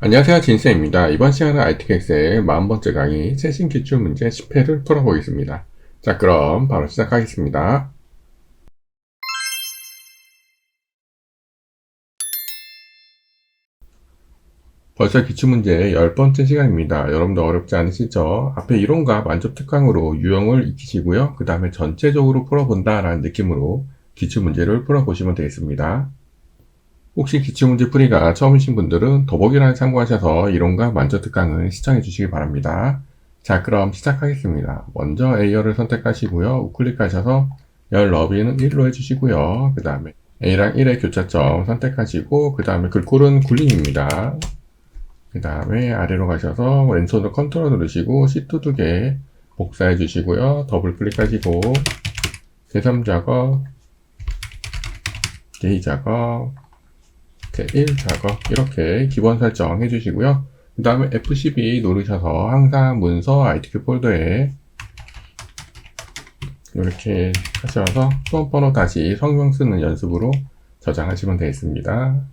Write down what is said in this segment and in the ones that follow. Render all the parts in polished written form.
안녕하세요, 진쌤입니다. 이번 시간은 ITK 엑셀 40번째 강의 최신 기출 문제 10회를 풀어보겠습니다. 자, 그럼 바로 시작하겠습니다. 벌써 기출문제 10번째 시간입니다. 여러분도 어렵지 않으시죠? 앞에 이론과 만족 특강으로 유형을 익히시고요. 그 다음에 전체적으로 풀어본다라는 느낌으로 기출문제를 풀어보시면 되겠습니다. 혹시 기출문제 풀이가 처음이신 분들은 더보기란을 참고하셔서 이론과 만족 특강을 시청해 주시기 바랍니다. 자, 그럼 시작하겠습니다. 먼저 A열을 선택하시고요. 우클릭하셔서 열 너비는 1로 해주시고요. 그 다음에 A랑 1의 교차점 선택하시고 그 다음에 글꼴은 굴림입니다. 그 다음에 아래로 가셔서 왼손으로 컨트롤 누르시고 시트 2개 복사해 주시고요. 더블 클릭하시고 제3 작업, 제2 작업, 제1 작업 이렇게 기본 설정 해주시고요. 그 다음에 F12 누르셔서 항상 문서 ITK 폴더에 이렇게 하셔서 수험번호 다시 성명 쓰는 연습으로 저장하시면 되겠습니다.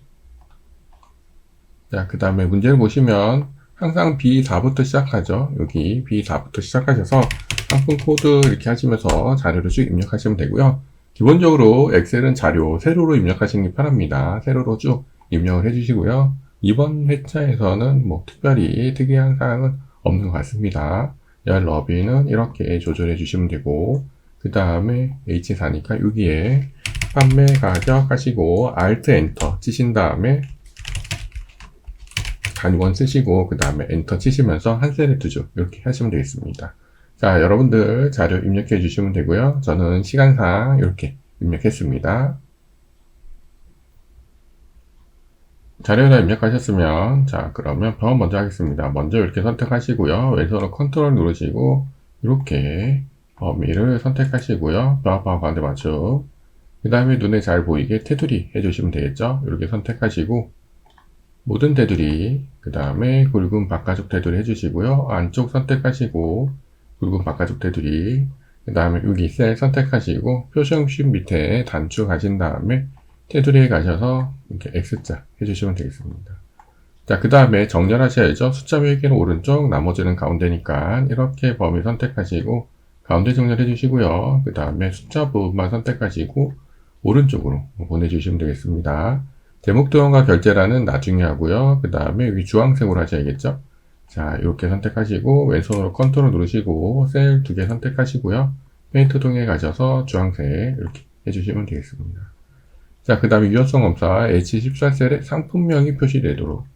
자, 그 다음에 문제를 보시면 항상 B4부터 시작하죠. 여기 B4부터 시작하셔서 상품 코드 이렇게 하시면서 자료를 쭉 입력하시면 되고요. 기본적으로 엑셀은 자료 세로로 입력하시는 게 편합니다. 세로로 쭉 입력을 해주시고요. 이번 회차에서는 뭐 특별히 특이한 사항은 없는 것 같습니다. 열 너비는 이렇게 조절해 주시면 되고 그 다음에 H4니까 여기에 판매 가격 하시고 Alt 엔터 치신 다음에 단원 쓰시고 그 다음에 엔터 치시면서 한 셀에 두 줄 이렇게 하시면 되겠습니다. 자, 여러분들 자료 입력해 주시면 되고요. 저는 시간상 이렇게 입력했습니다. 자료에다 입력하셨으면 자, 그러면 병원 먼저 하겠습니다. 먼저 이렇게 선택하시고요. 왼손으로 컨트롤 누르시고 이렇게 범위를 선택하시고요. 병합하고 가운데 맞춤. 그 다음에 눈에 잘 보이게 테두리 해주시면 되겠죠. 이렇게 선택하시고 모든 테두리, 그 다음에 굵은 바깥쪽 테두리 해주시고요. 안쪽 선택하시고 굵은 바깥쪽 테두리, 그 다음에 여기 셀 선택하시고 표시형식 밑에 단축하신 다음에 테두리에 가셔서 이렇게 X자 해주시면 되겠습니다. 자, 그 다음에 정렬하셔야죠. 숫자 매개는 오른쪽, 나머지는 가운데니까 이렇게 범위 선택하시고 가운데 정렬해 주시고요. 그 다음에 숫자 부분만 선택하시고 오른쪽으로 보내주시면 되겠습니다. 제목도형과 결제란은 나중에 하고요. 그 다음에 여기 주황색으로 하셔야겠죠. 자, 이렇게 선택하시고 왼손으로 컨트롤 누르시고 셀 2개 선택하시고요. 페인트 통에 가셔서 주황색 이렇게 해주시면 되겠습니다. 자, 그 다음에 유연성 검사 H14셀에 상품명이 표시되도록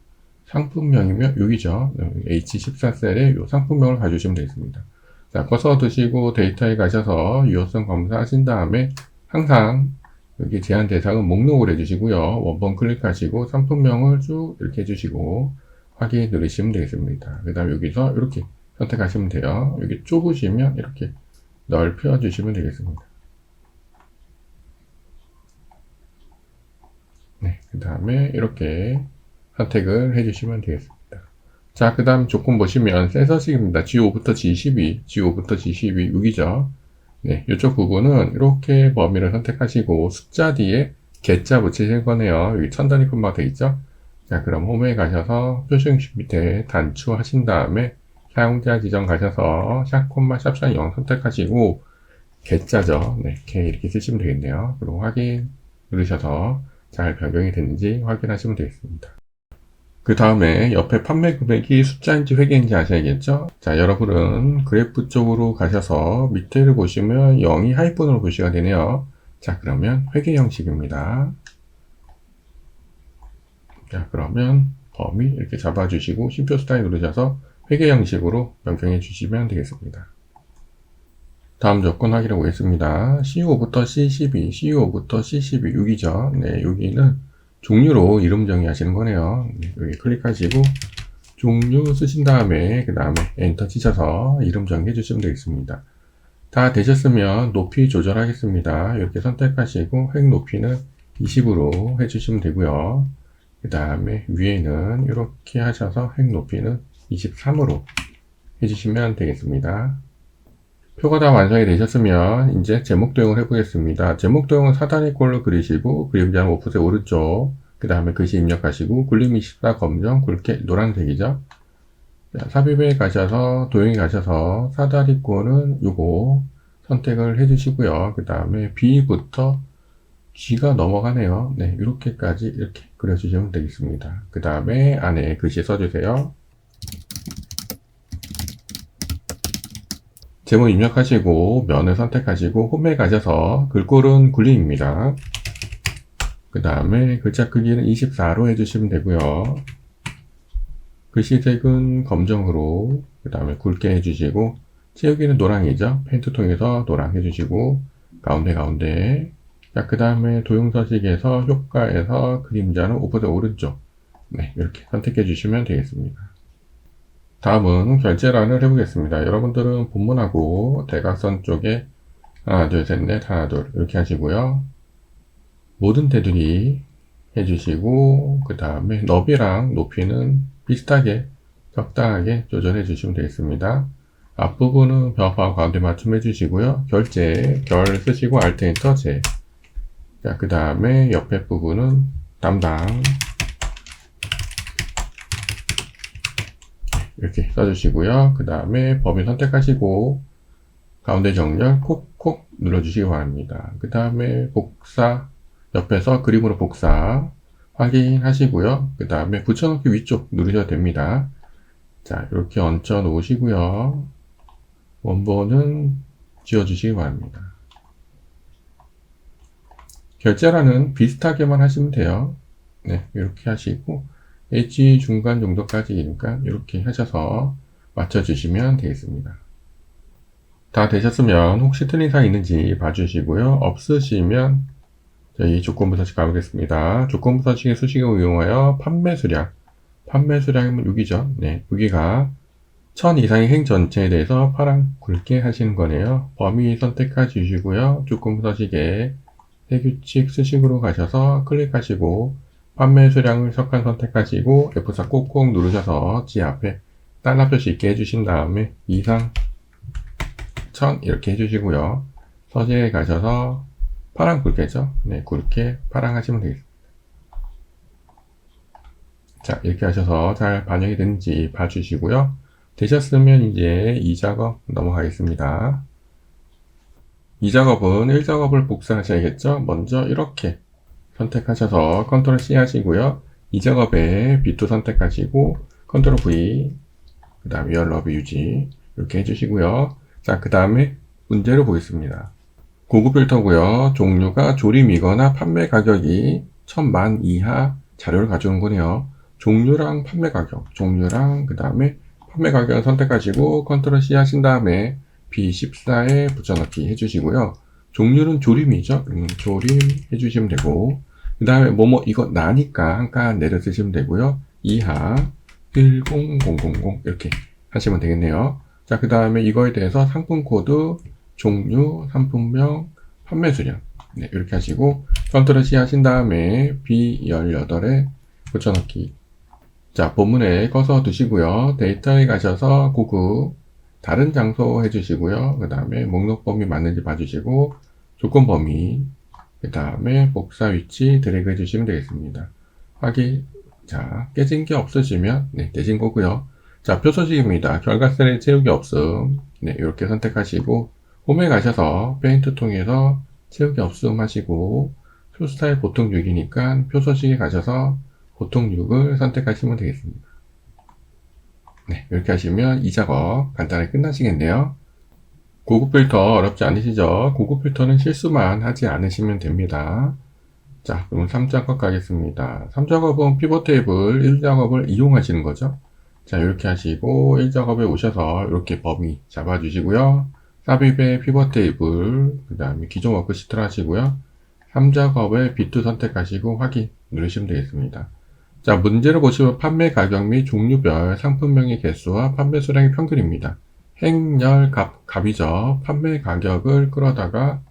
상품명이면 여기죠. H14셀에 이 상품명을 가주시면 되겠습니다. 자, 커서 두시고 데이터에 가셔서 유연성 검사 하신 다음에 항상 여기 제한 대상은 목록을 해주시고요. 원본 클릭하시고 상품명을 쭉 이렇게 해주시고 확인 누르시면 되겠습니다. 그 다음 여기서 이렇게 선택하시면 돼요. 여기 좁으시면 이렇게 넓혀 주시면 되겠습니다. 네, 그 다음에 이렇게 선택을 해주시면 되겠습니다. 자, 그 다음 조건 보시면 센서식입니다. G5부터 G12, G5부터 G12 6이죠. 네, 이쪽 부분은 이렇게 범위를 선택하시고 숫자 뒤에 개자 붙이실 거네요. 여기 천단위 콤마가 되어 있죠. 자, 그럼 홈에 가셔서 표시형식 밑에 단추하신 다음에 사용자 지정 가셔서 샵 콤마 샵샵 0 선택하시고 개자죠. 네, 이렇게 이렇게 쓰시면 되겠네요. 그리고 확인 누르셔서 잘 변경이 됐는지 확인하시면 되겠습니다. 그 다음에 옆에 판매 금액이 숫자인지 회계인지 아셔야겠죠? 자, 여러분은 그래프 쪽으로 가셔서 밑에를 보시면 0이 하위권으로 표시가 되네요. 자, 그러면 회계 형식입니다. 자, 그러면 범위 이렇게 잡아주시고 심표 스타일 누르셔서 회계 형식으로 변경해 주시면 되겠습니다. 다음 조건 확인해 보겠습니다. C5부터 C12, C5부터 C12, 6이죠. 네, 여기는 종류로 이름 정의하시는 거네요. 여기 클릭하시고 종류 쓰신 다음에 그 다음에 엔터 치셔서 이름 정의해 주시면 되겠습니다. 다 되셨으면 높이 조절하겠습니다. 이렇게 선택하시고 획 높이는 20으로 해주시면 되고요. 그 다음에 위에는 이렇게 하셔서 획 높이는 23으로 해주시면 되겠습니다. 표가 다 완성이 되셨으면 이제 제목 도형을 해보겠습니다. 제목 도형은 사다리 꼴로 그리시고 그림자는 오프셋 오른쪽 그 다음에 글씨 입력하시고 굴림 24 검정 굵게 노란색이죠. 자, 삽입에 가셔서 도형에 가셔서 사다리꼴은 요거 선택을 해주시고요. 그 다음에 B부터 G가 넘어가네요. 네, 이렇게까지 이렇게 그려주시면 되겠습니다. 그 다음에 안에 글씨 써주세요. 제목 입력하시고 면을 선택하시고 홈에 가셔서 글꼴은 굴림입니다. 그 다음에 글자 크기는 24로 해주시면 되고요. 글씨색은 검정으로 그 다음에 굵게 해주시고 채우기는 노랑이죠. 페인트 통해서 노랑 해주시고 가운데 자, 그 다음에 도형 서식에서 효과에서 그림자는 오버드 오른쪽 네, 이렇게 선택해 주시면 되겠습니다. 다음은 결제란을 해보겠습니다. 여러분들은 본문하고 대각선 쪽에 하나 둘 셋 넷 하나 둘 이렇게 하시고요. 모든 테두리 해주시고 그 다음에 너비랑 높이는 비슷하게 적당하게 조절해 주시면 되겠습니다. 앞부분은 벽하고 가운데 맞춤 해주시고요. 결제 결 쓰시고 Alt Enter 제. 자, 그 다음에 옆에 부분은 담당 이렇게 써주시고요. 그 다음에 범위 선택하시고 가운데 정렬 콕콕 눌러주시기 바랍니다. 그 다음에 복사 옆에서 그림으로 복사 확인하시고요. 그 다음에 붙여넣기 위쪽 누르셔도 됩니다. 자, 이렇게 얹혀 놓으시고요. 원본은 지워주시기 바랍니다. 결제란은 비슷하게만 하시면 돼요. 네, 이렇게 하시고 H 중간 정도까지니까 이렇게 하셔서 맞춰주시면 되겠습니다. 다 되셨으면 혹시 틀린 사항 있는지 봐주시고요. 없으시면 저희 조건부 서식 가보겠습니다. 조건부 서식의 수식을 이용하여 판매 수량이면 6이죠. 네, 여기가 1000 이상의 행 전체에 대해서 파랑 굵게 하시는 거네요. 범위 선택해 주시고요. 조건부 서식에 해규칙 수식으로 가셔서 클릭하시고 판매 수량을 석칸 선택하시고 F4 꼭꼭 누르셔서 G 앞에 달러 표시 있게 해주신 다음에 이상 1000 이렇게 해주시고요. 서재에 가셔서 파랑 굵게죠. 네, 굵게 파랑 하시면 되겠습니다. 자, 이렇게 하셔서 잘 반영이 되는지 봐주시고요. 되셨으면 이제 이 작업 넘어가겠습니다. 이 작업은 1작업을 복사하셔야겠죠. 먼저 이렇게 선택하셔서 컨트롤 C 하시고요. 이 작업에 B2 선택하시고 컨트롤 V 그 다음에 열러브 유지 이렇게 해주시고요. 자, 그 다음에 문제를 보겠습니다. 고급 필터고요. 종류가 조림이거나 판매 가격이 1000만 이하 자료를 가져온 거네요. 종류랑 판매 가격, 종류랑 그 다음에 판매 가격을 선택하시고 컨트롤 C 하신 다음에 B14에 붙여넣기 해주시고요. 종류는 조림이죠. 조림 해주시면 되고 그 다음에 뭐뭐 이거 나니까 한 칸 내려 쓰시면 되고요. 이하 10000 이렇게 하시면 되겠네요. 자, 그 다음에 이거에 대해서 상품 코드, 종류, 상품명, 판매 수량 네, 이렇게 하시고 컨트롤 C 하신 다음에 B18에 붙여넣기. 자, 본문에 꺼서 두시고요. 데이터에 가셔서 고급 다른 장소 해주시고요. 그 다음에 목록 범위 맞는지 봐주시고 조건 범위 그 다음에 복사 위치 드래그 해주시면 되겠습니다. 확인. 자, 깨진 게 없으시면 네, 되신 거고요. 자, 표소식입니다. 결과셀에 채우기 없음. 네, 이렇게 선택하시고 홈에 가셔서 페인트 통해서 채우기 없음 하시고 표 스타일 보통 6이니까 표소식에 가셔서 보통 6을 선택하시면 되겠습니다. 네, 이렇게 하시면 이 작업 간단하게 끝나시겠네요. 고급 필터 어렵지 않으시죠? 고급 필터는 실수만 하지 않으시면 됩니다. 자, 그럼 3작업 가겠습니다. 3작업은 피벗 테이블 1작업을 이용하시는 거죠. 자, 이렇게 하시고 1작업에 오셔서 이렇게 범위 잡아주시고요. 삽입에 피벗 테이블, 그 다음에 기존 워크시트를 하시고요. 3작업에 B2 선택하시고 확인 누르시면 되겠습니다. 자, 문제를 보시면 판매 가격 및 종류별 상품명의 개수와 판매 수량의 평균입니다. 행열 값이죠. 판매 가격을 끌어다가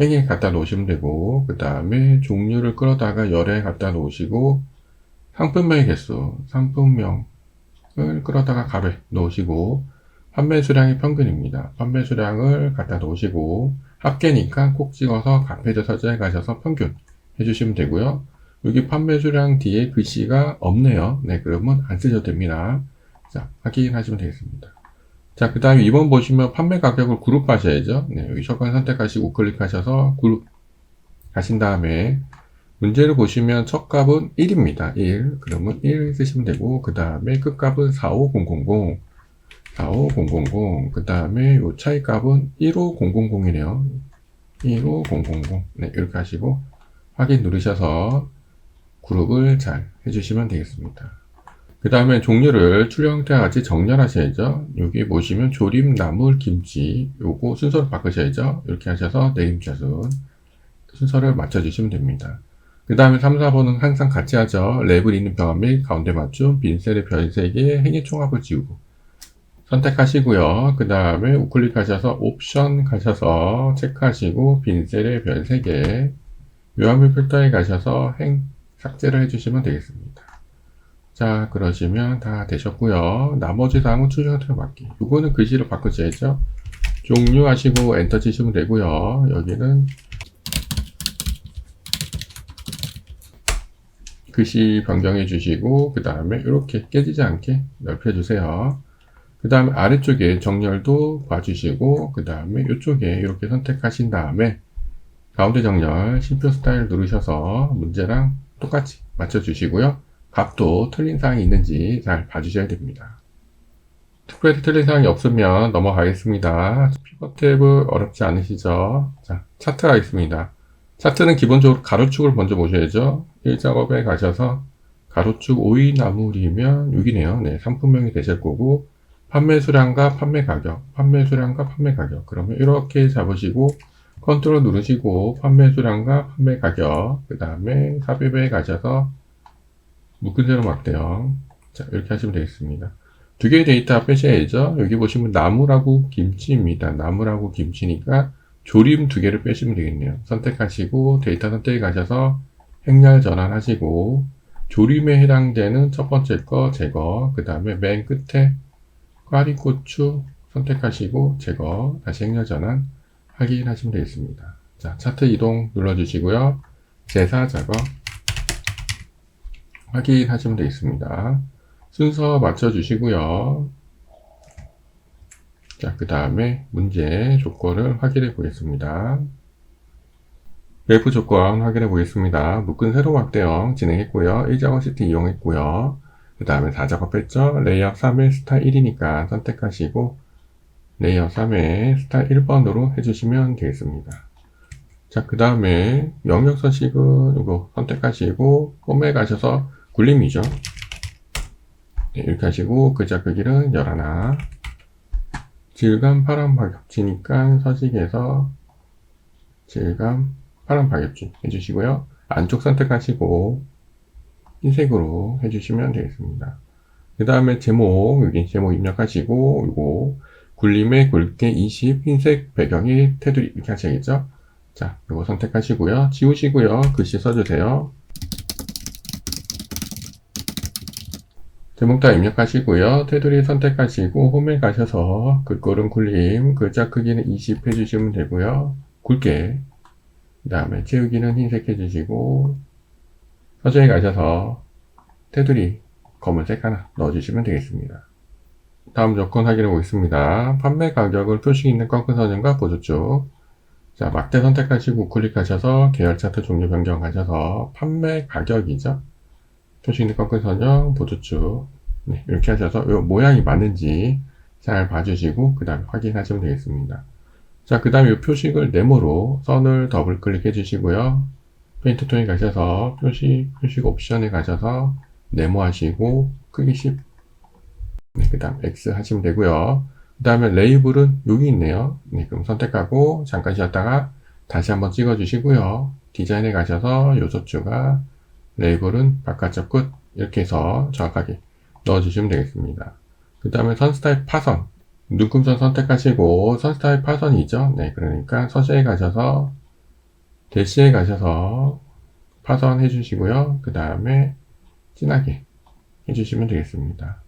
행에 갖다 놓으시면 되고 그 다음에 종류를 끌어다가 열에 갖다 놓으시고 상품명의 개수, 상품명을 끌어다가 값에 놓으시고 판매 수량의 평균입니다. 판매 수량을 갖다 놓으시고 합계니까 꼭 찍어서 값 페이지 서재에 가셔서 평균 해주시면 되고요. 여기 판매 수량 뒤에 글씨가 없네요. 네, 그러면 안 쓰셔도 됩니다. 자, 확인하시면 되겠습니다. 자, 그 다음에 2번 보시면 판매 가격을 그룹하셔야죠. 네, 여기 조건 선택하시고 우클릭하셔서 그룹 하신 다음에 문제를 보시면 첫 값은 1입니다. 1. 그러면 1 쓰시면 되고, 그 다음에 끝값은 45000, 45000, 그 다음에 요 차이 값은 15000이네요. 15000. 네, 이렇게 하시고, 확인 누르셔서 그룹을 잘 해주시면 되겠습니다. 그 다음에 종류를 출력 형태와 같이 정렬하셔야죠. 여기 보시면 조림, 나물, 김치, 요거 순서를 바꾸셔야죠. 이렇게 하셔서 내림차순 순서를 맞춰주시면 됩니다. 그 다음에 3, 4번은 항상 같이 하죠. 랩을 있는 벽 및 가운데 맞춤, 빈셀의 별 3개, 행위 총합을 지우고 선택하시고요. 그 다음에 우클릭하셔서 옵션 가셔서 체크하시고 빈셀의 별 3개, 요한물 필터에 가셔서 삭제를 해주시면 되겠습니다. 자, 그러시면 다 되셨고요. 나머지 사항은 출력 형태로 맞기. 이거는 글씨를 바꾸셔야죠. 종료하시고 엔터 치시면 되고요. 여기는 글씨 변경해 주시고 그 다음에 이렇게 깨지지 않게 넓혀 주세요. 그 다음에 아래쪽에 정렬도 봐주시고 그 다음에 이쪽에 이렇게 선택하신 다음에 가운데 정렬 심표 스타일 누르셔서 문제랑 똑같이 맞춰 주시고요. 값도 틀린 사항이 있는지 잘 봐주셔야 됩니다. 특별히 틀린 사항이 없으면 넘어가겠습니다. 피벗 탭을 어렵지 않으시죠? 자, 차트 하겠습니다. 차트는 기본적으로 가로축을 먼저 보셔야죠. 1작업에 가셔서 가로축 5위 나물이면 6이네요. 네, 상품명이 되실 거고 판매 수량과 판매 가격, 판매 수량과 판매 가격. 그러면 이렇게 잡으시고 컨트롤 누르시고 판매 수량과 판매 가격, 그 다음에 삽입에 가셔서 묶은 세로 막대형. 자, 이렇게 하시면 되겠습니다. 두 개의 데이터 빼셔야죠. 여기 보시면 나물하고 김치입니다. 나물하고 김치니까 조림 두 개를 빼시면 되겠네요. 선택하시고 데이터 선택에 가셔서 행렬 전환하시고 조림에 해당되는 첫 번째 거 제거, 그 다음에 맨 끝에 꽈리고추 선택하시고 제거, 다시 행렬 전환 확인하시면 되겠습니다. 자, 차트 이동 눌러주시고요. 제사 작업 확인하시면 되겠습니다. 순서 맞춰주시고요. 자, 그 다음에 문제 조건을 확인해 보겠습니다. 래프 조건 확인해 보겠습니다. 묶은 세로 확대형 진행했고요. 1작업 시트 이용했고요. 그 다음에 4작업 했죠. 레이아웃 3의 스타 1이니까 선택하시고 레이아웃 3의 스타 1번으로 해주시면 되겠습니다. 자, 그 다음에 영역 서식은 이거 선택하시고 폼에 가셔서 굴림이죠. 네, 이렇게 하시고 글자 크기는 11. 질감 파란 박엽지니까 서식에서 질감 파란 박엽지 해주시고요. 안쪽 선택하시고 흰색으로 해주시면 되겠습니다. 그 다음에 제목, 여기 제목 입력하시고 이거 굴림의 굵게 20 흰색 배경이 테두리 이렇게 하셔야겠죠. 자, 이거 선택하시고요. 지우시고요. 글씨 써주세요. 제목 다 입력하시고요. 테두리 선택하시고 홈에 가셔서 글꼴은 굴림, 글자 크기는 20 해주시면 되고요. 굵게 그 다음에 채우기는 흰색 해주시고 서재에 가셔서 테두리 검은색 하나 넣어주시면 되겠습니다. 다음 조건 확인해 보겠습니다. 판매 가격을 표시 있는 꺾은 선형과 보조축. 자, 막대 선택하시고 우클릭하셔서 계열 차트 종류 변경하셔서 판매 가격이죠. 표시 있는 꺾은 선형, 보조축. 네, 이렇게 하셔서 이 모양이 맞는지 잘 봐주시고 그 다음에 확인하시면 되겠습니다. 자, 그 다음에 이 표식을 네모로 선을 더블 클릭해 주시고요. 페인트 톤에 가셔서 표식 옵션에 가셔서 네모 하시고 크기 10. 네, 그 다음 X 하시면 되고요. 그 다음에 레이블은 여기 있네요. 네, 그럼 선택하고 잠깐 쉬었다가 다시 한번 찍어 주시고요. 디자인에 가셔서 요소추가 레이블은 바깥쪽 끝 이렇게 해서 정확하게 넣어주시면 되겠습니다. 그 다음에 선스타일 파선 눈금선 선택하시고 선스타일 파선이죠. 네, 그러니까 서재에 가셔서 대시에 가셔서 파선 해주시고요. 그 다음에 진하게 해주시면 되겠습니다.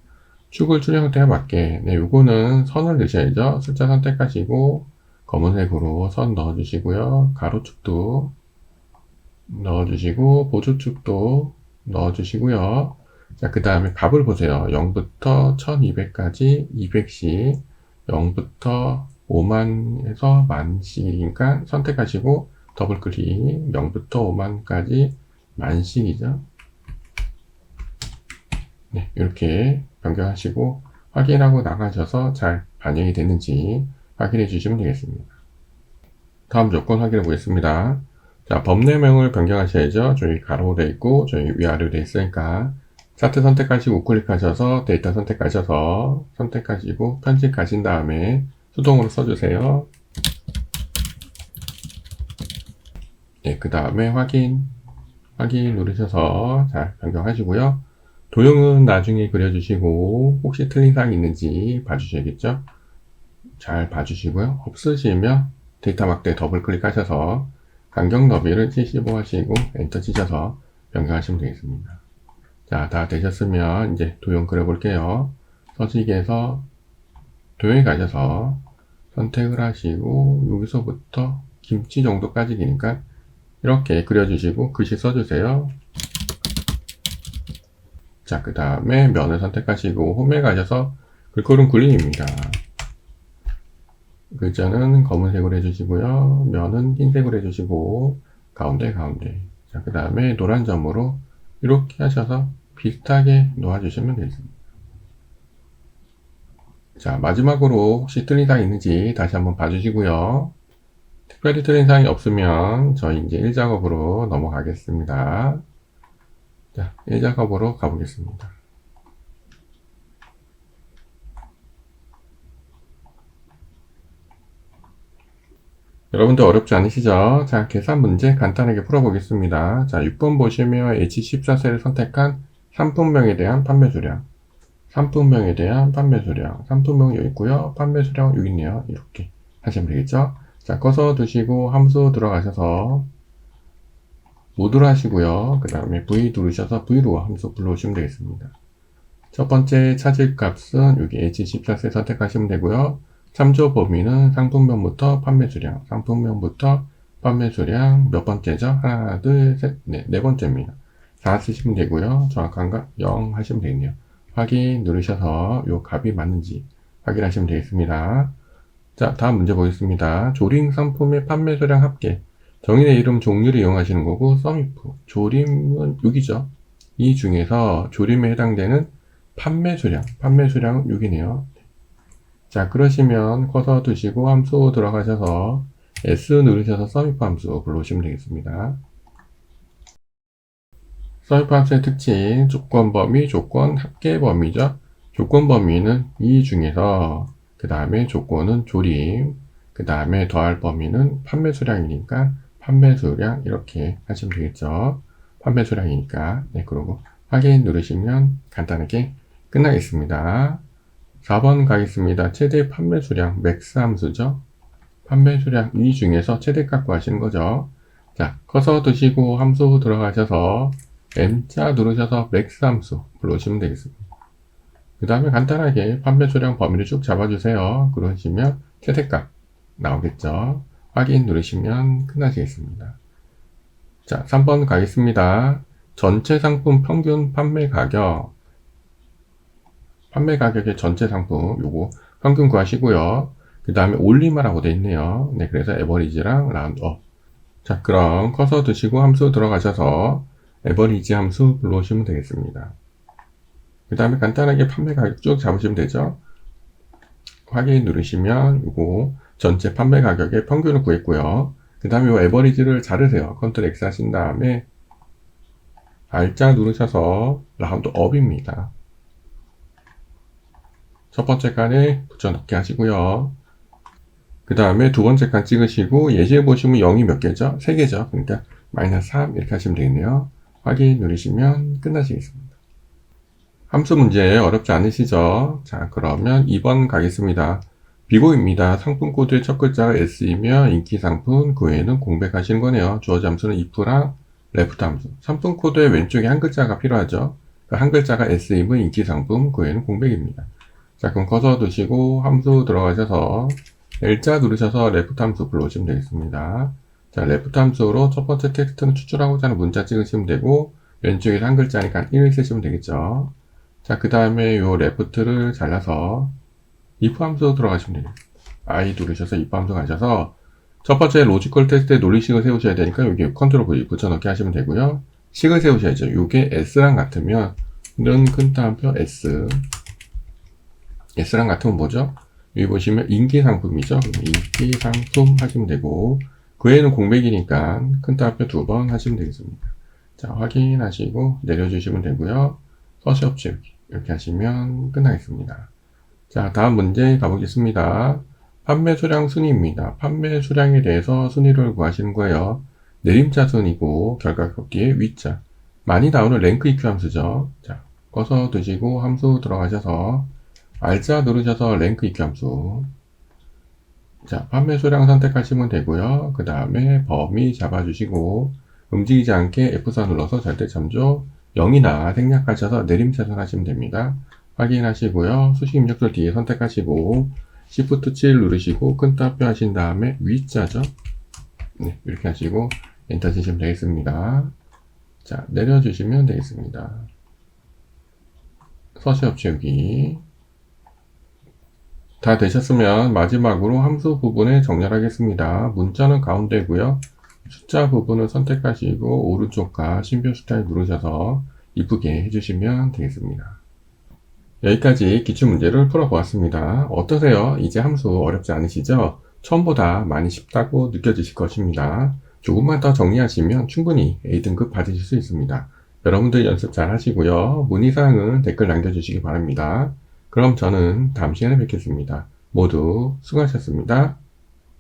축을 출력 형태에 맞게 네, 요거는 선을 넣으셔야죠. 숫자 선택하시고 검은색으로 선 넣어주시고요. 가로축도 넣어주시고, 보조축도 넣어주시고요. 자, 그 다음에 값을 보세요. 0부터 1200까지 200씩, 0부터 5만에서 만씩이니까 선택하시고, 더블 클릭, 0부터 5만까지 만씩이죠. 네, 이렇게 변경하시고, 확인하고 나가셔서 잘 반영이 됐는지 확인해 주시면 되겠습니다. 다음 조건 확인해 보겠습니다. 자, 법례명을 변경하셔야죠. 저희 가로로 되어 있고, 저희 위아래로 되어 있으니까. 차트 선택하시고 우클릭하셔서 데이터 선택하셔서 선택하시고 편집 가신 다음에 수동으로 써주세요. 네, 그 다음에 확인 누르셔서 잘 변경하시고요. 도형은 나중에 그려주시고 혹시 틀린 사항이 있는지 봐주셔야겠죠. 잘 봐주시고요. 없으시면 데이터 막대 더블 클릭하셔서 간격 너비를 75 하시고 엔터 치셔서 변경하시면 되겠습니다. 자, 다 되셨으면 이제 도형 그려볼게요. 서식에서 도형에 가셔서 선택을 하시고 여기서부터 김치 정도까지 기니까 이렇게 그려주시고 글씨 써주세요. 자, 그 다음에 면을 선택하시고 홈에 가셔서 글꼴은 굴림입니다. 글자는 검은색으로 해주시고요. 면은 흰색으로 해주시고 가운데. 자, 그 다음에 노란 점으로 이렇게 하셔서 비슷하게 놓아주시면 되겠습니다. 자, 마지막으로 혹시 틀린 사항이 있는지 다시 한번 봐주시고요. 특별히 틀린 사항이 없으면 저희 이제 1작업으로 넘어가겠습니다. 자, 1작업으로 가보겠습니다. 여러분들 어렵지 않으시죠? 자, 계산 문제 간단하게 풀어보겠습니다. 자, 6번 보시면 H14셀을 선택한 상품명에 대한 판매 수량. 상품명에 대한 판매 수량. 상품명 여기 있고요. 판매 수량 여기 있네요. 이렇게 하시면 되겠죠? 자, 꺼서 두시고 함수 들어가셔서 모듈 하시고요. 그 다음에 V 누르셔서 V로 함수 불러오시면 되겠습니다. 첫 번째 찾을 값은 여기 H14셀 선택하시면 되고요. 참조 범위는 상품명부터 판매 수량, 상품명부터 판매 수량 몇 번째죠? 하나, 둘, 셋, 네 번째입니다. 4 쓰시면 되고요. 정확한가? 0 하시면 되겠네요. 확인 누르셔서 요 값이 맞는지 확인하시면 되겠습니다. 자, 다음 문제 보겠습니다. 조림 상품의 판매 수량 합계. 정인의 이름 종류를 이용하시는 거고, 썸이프. 조림은 6이죠. 이 중에서 조림에 해당되는 판매 수량은 6이네요. 자, 그러시면 커서 두시고 함수 들어가셔서 S 누르셔서 썸이프 함수 불러오시면 되겠습니다. 썸이프 함수의 특징, 조건 범위, 조건 합계 범위죠. 조건 범위는 이 중에서 그 다음에 조건은 조림, 그 다음에 더할 범위는 판매 수량이니까 판매 수량 이렇게 하시면 되겠죠. 판매 수량이니까. 네, 그리고 확인 누르시면 간단하게 끝나겠습니다. 4번 가겠습니다. 최대 판매 수량, 맥스 함수죠. 판매 수량 이 중에서 최대값 구하시는 거죠. 자, 커서 두시고 함수 들어가셔서 M자 누르셔서 맥스 함수 불러오시면 되겠습니다. 그 다음에 간단하게 판매 수량 범위를 쭉 잡아주세요. 그러시면 최대값 나오겠죠. 확인 누르시면 끝나시겠습니다. 자, 3번 가겠습니다. 전체 상품 평균 판매 가격. 판매 가격의 전체 상품 요거 평균 구하시고요. 그 다음에 올리마라고 되어 있네요. 네, 그래서 에버리지랑 라운드업. 자, 그럼 커서 두시고 함수 들어가셔서 에버리지 함수 불러오시면 되겠습니다. 그 다음에 간단하게 판매 가격 쭉 잡으시면 되죠. 확인 누르시면 요거 전체 판매 가격의 평균을 구했고요. 그 다음에 요 에버리지를 자르세요. 컨트롤 X 하신 다음에 R자 누르셔서 라운드업입니다. 첫 번째 칸에 붙여넣기 하시고요. 그 다음에 두 번째 칸 찍으시고 예시에 보시면 0이 몇 개죠? 3개죠. 그러니까 마이너스 3 이렇게 하시면 되겠네요. 확인 누르시면 끝나시겠습니다. 함수 문제 어렵지 않으시죠? 자, 그러면 2번 가겠습니다. 비고입니다. 상품 코드의 첫 글자가 S이며 인기 상품 그 외에는 공백하시는 거네요. 주어진 함수는 if랑 left 함수. 상품 코드의 왼쪽에 한 글자가 필요하죠. 그 한 글자가 S이면 인기 상품 그 외에는 공백입니다. 자, 그럼 커서 두시고 함수 들어가셔서 L자 누르셔서 left 함수 불러오시면 되겠습니다. 자, 레프트 함수로 첫 번째 텍스트는 추출하고자 하는 문자 찍으시면 되고, 왼쪽에서 한 글자니까 1 쓰시면 되겠죠. 자, 그 다음에 요 레프트를 잘라서 if 함수 들어가시면 돼요. I 누르셔서 if 함수 가셔서 첫 번째 로지컬 테스트에 논리식을 세우셔야 되니까 여기 컨트롤 V 붙여넣기 하시면 되고요. 식을 세우셔야죠. 요게 S랑 같으면 는 큰 따옴표 S. S랑 같으면 뭐죠? 여기 보시면 인기상품이죠. 인기상품 하시면 되고, 그 외에는 공백이니까 큰 따옴표 2번 하시면 되겠습니다. 자, 확인하시고 내려주시면 되고요. 서시 없이 이렇게 하시면 끝나겠습니다. 자, 다음 문제 가보겠습니다. 판매 수량 순위입니다. 판매 수량에 대해서 순위를 구하시는 거예요. 내림자 순이고 결과값 뒤에 위자. 많이 나오는 랭크 EQ 함수죠. 자, 꺼서 두시고 함수 들어가셔서 R자 누르셔서 랭크 EQ 함수. 자, 판매 수량 선택하시면 되고요. 그 다음에 범위 잡아주시고 움직이지 않게 F4 눌러서 절대 참조 0이나 생략하셔서 내림차선 하시면 됩니다. 확인하시고요. 수식 입력들 뒤에 선택하시고 Shift 7 누르시고 큰 따옴표 하신 다음에 위자죠. 네, 이렇게 하시고 엔터 치시면 되겠습니다. 자, 내려주시면 되겠습니다. 서시 없애기 다 되셨으면 마지막으로 함수 부분에 정렬하겠습니다. 문자는 가운데고요. 숫자 부분을 선택하시고 오른쪽과 심표 스타일 누르셔서 이쁘게 해주시면 되겠습니다. 여기까지 기출문제를 풀어보았습니다. 어떠세요? 이제 함수 어렵지 않으시죠? 처음보다 많이 쉽다고 느껴지실 것입니다. 조금만 더 정리하시면 충분히 A등급 받으실 수 있습니다. 여러분들 연습 잘 하시고요. 문의사항은 댓글 남겨주시기 바랍니다. 그럼 저는 다음 시간에 뵙겠습니다. 모두 수고하셨습니다.